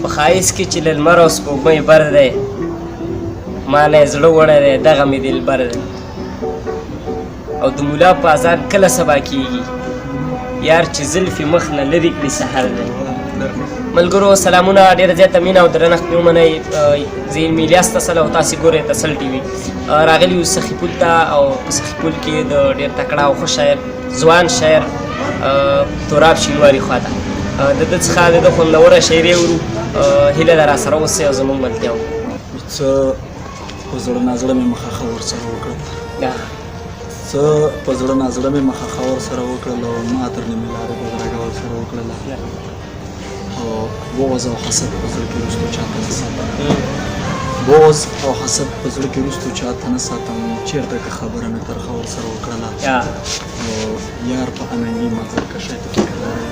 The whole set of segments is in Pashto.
په ښایست کې چې له لمر او سپوږمۍ بر دی ما نه یې زړه وړی دی دغه مې دلبر دی او د ملا په اذان کله سبا کېږي یار چې زلفې مخ نه لرې کړي سحر دی ملګرو سلامونه ډېره زیاته مینه او درنښت مې ومنئ زه یم الیاس تسل او تاسې ګورئ تسل ټي وي راغلي یو سخي پول ته او په سخي پول کې د ډېر تکړه او ښه شاعر ځوان شاعر تراب شینواري خوا ته د ده څخه د ده خوندوره شاعري اورو هیله ده راسره اوسئ او زموږ ملتیا وکړئ څه په زړه نازړه مې مخه ورسره وکړل څه په زړه نازړه مې مخه ورسره وکړل او ما تر نیمې لارې بدرګه ورسره وکړله او بغض او حسد په زړه کې وروستو چاته نه ساتم بغض او حسد په زړه کې وروستو چاته نه ساتم چېرته که خبره مې ترخه ورسره وکړله او یار په اننګي منظرکشۍ ته فکر وړی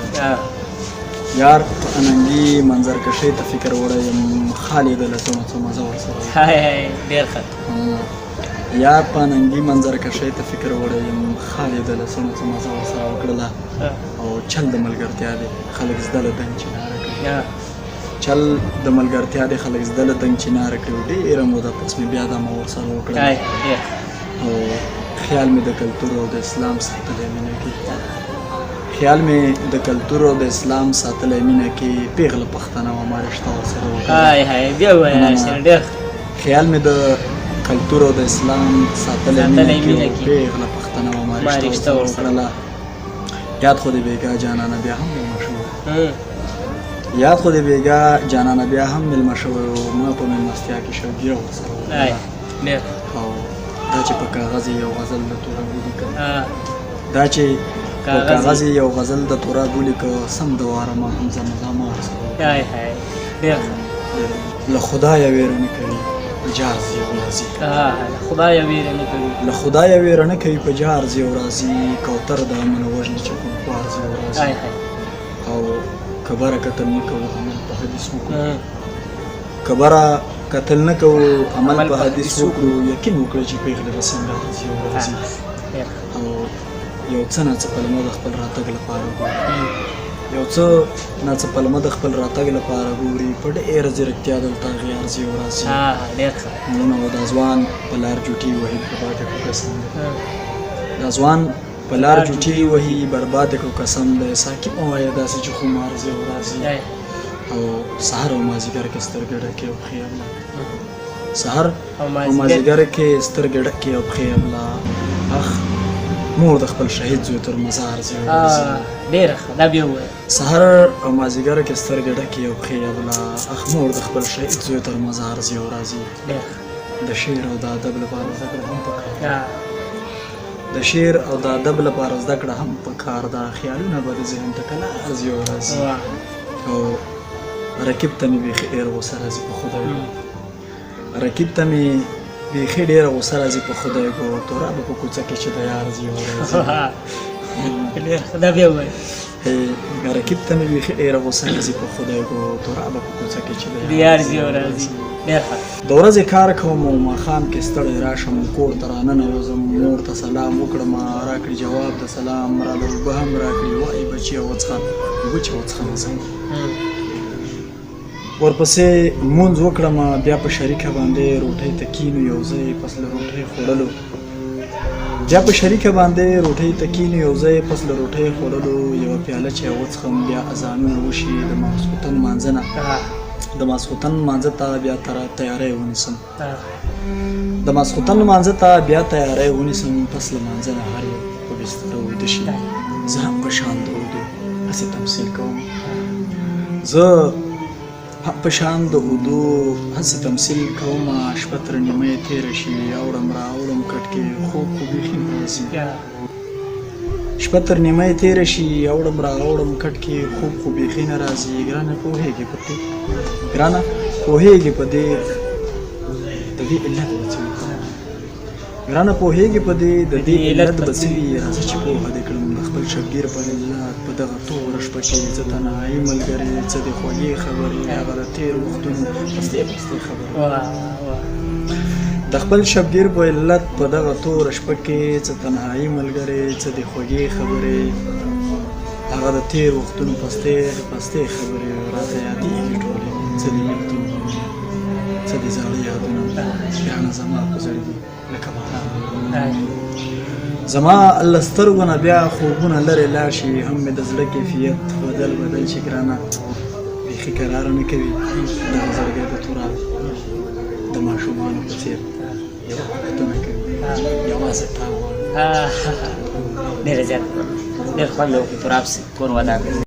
یار په اننګي منظرکشۍ ته فکر وړی یم خالي ده له څه نو څه مزه ورسره ډېر ښه یار په اننګي منظرکشۍ ته فکر وړی یم خالي ده له څه نو څه مزه ورسره وکړله او چل د ملګرتیا دی خلک زده له دنګ چناره کوي چل د ملګرتیا دی خلک زده له دنګ چناره کوي ډېره موده پس مې بیا دا ما ورسره وکړله او خیال مې د کلتور او د اسلام ساتلی مینه کې خیال مې د کلتور او د اسلام ساتلی مینه کې پیغله پښتنه وه ما رشته ورسره وکړله خیال مې د کلتور او د اسلام ساتلی مینه کې پیغله پښتنه وه ما رشته ورسره وکړله یاد خو د بیګا جانانه بیا هم مېلمه شوی یاد خو د بیګا جانانه بیا هم مېلمه شوی و ما په مېلمستیا کې شوګیره ورسره وکړله او دا چې په کاغذ یو غزل د تورابو لیکه دا چې په کاغذ یو غزل د تورابو لیکه سم د واره ما هم زمزمه ورسره وکړله له خدایه ویره نه کوي په جار ځي او راځي له خدایه ویره نه کوي په جار ځي او راځي کوتر د امن وژني چې کوم خوار ځي او راځي او کبره کتل نه کوو عمل په حدیث وکړو کبره کتل نه کوو عمل په حدیث وکړو یقین وکړه چې پیغله به څنګه راځي او راځي او یو څه ناڅه پلمه د خپل راتګ لپاره ګوري یو څه ناڅه پلمه د خپل راتګ لپاره ګوري په ډېره ځیرکتیا دلته غیار ځي او راځي نو دا ځوان په لار جوټي وهي برباده کړو قسم دی دا ځوان په لار جوټي وهي برباده کړو قسم دی ساکي مه وایه داسې چې خمار ځي او راځي او سهار او مازدیګر کې سترګې ډکې او پښې املا سهار او مازدیګر کې سترګې ډکې او پښې املا اخ مور د خپل شهید زوی تر مزار ځي او راځي ډېره ښه دا بیا ووایه سهار او مازدیګر کې سترګې ډکې او پښې املا اخ مور د خپل شهید زوی تر مزار ځي او راځي د شعر او د ادب لپاره زده کړه هم پکار د شعر او د ادب لپاره زده کړه هم پکار ده خیالونه به د ذهن ته کله راځي او راځي او رقیب ته مې بیخي ډېره غوسه راځي په خدای رقیب ته مې بیخي ډېره غوسه راځي په خدای ګو تورابه په کوڅه کې چې د یار ځي او راځي رقیب ته مې بیخي ډېره غوسه راځي په خدای ګو تورابه په کوڅه کې چې د یار ځي او راځي د ورځې کار کوم او ماښام کې ستړی راشم کور ته راننوځم مور ته سلام وکړم راکړي جواب د سلام راله اوبه هم راکړي وایي بچیه وڅښه اوبه چې وڅښه نظم ورپسې مونځ وکړم بیا په شریکه باندې روټۍ ته کینو یو ځای پس له روټۍ خوړلو بیا په شریکه باندې روټۍ ته کینو یو ځای پس له روټۍ خوړلو یوه پیاله چې وڅښم بیا اذانونه وشي د ماسخوتن لمانځه نه د ماسخوتن لمانځه ته بیا تیاری ونیسم د ماسخوتن لمانځه ته بیا تیاری ونیسم پس لمانځه نه هر یو په بستره ویده شي زه هم په شان د اودو هسې تمثیل کوم زه په شان د اودو هسې تمثیل کومه شپه تر نیمه تېره شي اوړم را اوړم کټ کې خوب خو بیخي نه راځي شپه تر نیمه تېره شي اوړم را اوړم کټ کې خوب خو بیخي نه راځي ګرانه پوهېږې په دې ګرانه پوهېږې په دې د دې علت به څه وي ګرانه پوهېږې په دې د دې علت به څه وي راځه چې پوهه دې کړم د خپل شبګیر په علت په دغه توره شپه کې څه تنهایي ملګرې څه د خوږې خبرې هغه د تېر وختونو پستې خبرې د خپل شبګیر په علت په دغه توره شپه کې څه تنهایي ملګرې څه د خوږې خبرې هغه د تېر وختونو پستې خبرې راته یادېږي ټولې څه دې بېلتون غمونه څه دې زاړه یادونه بیا نه زما په زړه دي لکه باران زما له سترګو نه بیا خوبونه لرې لاړ شي هم مې د زړه کیفیت بدل شي ګرانه بیخي قرار نه کوي دا زړګی د تراب د ماشومانو په څېر یوه پوښتنه کوي یوازې تا غواړم ډېره زیاته ډېر خوند مې وکړ تراب کور ودان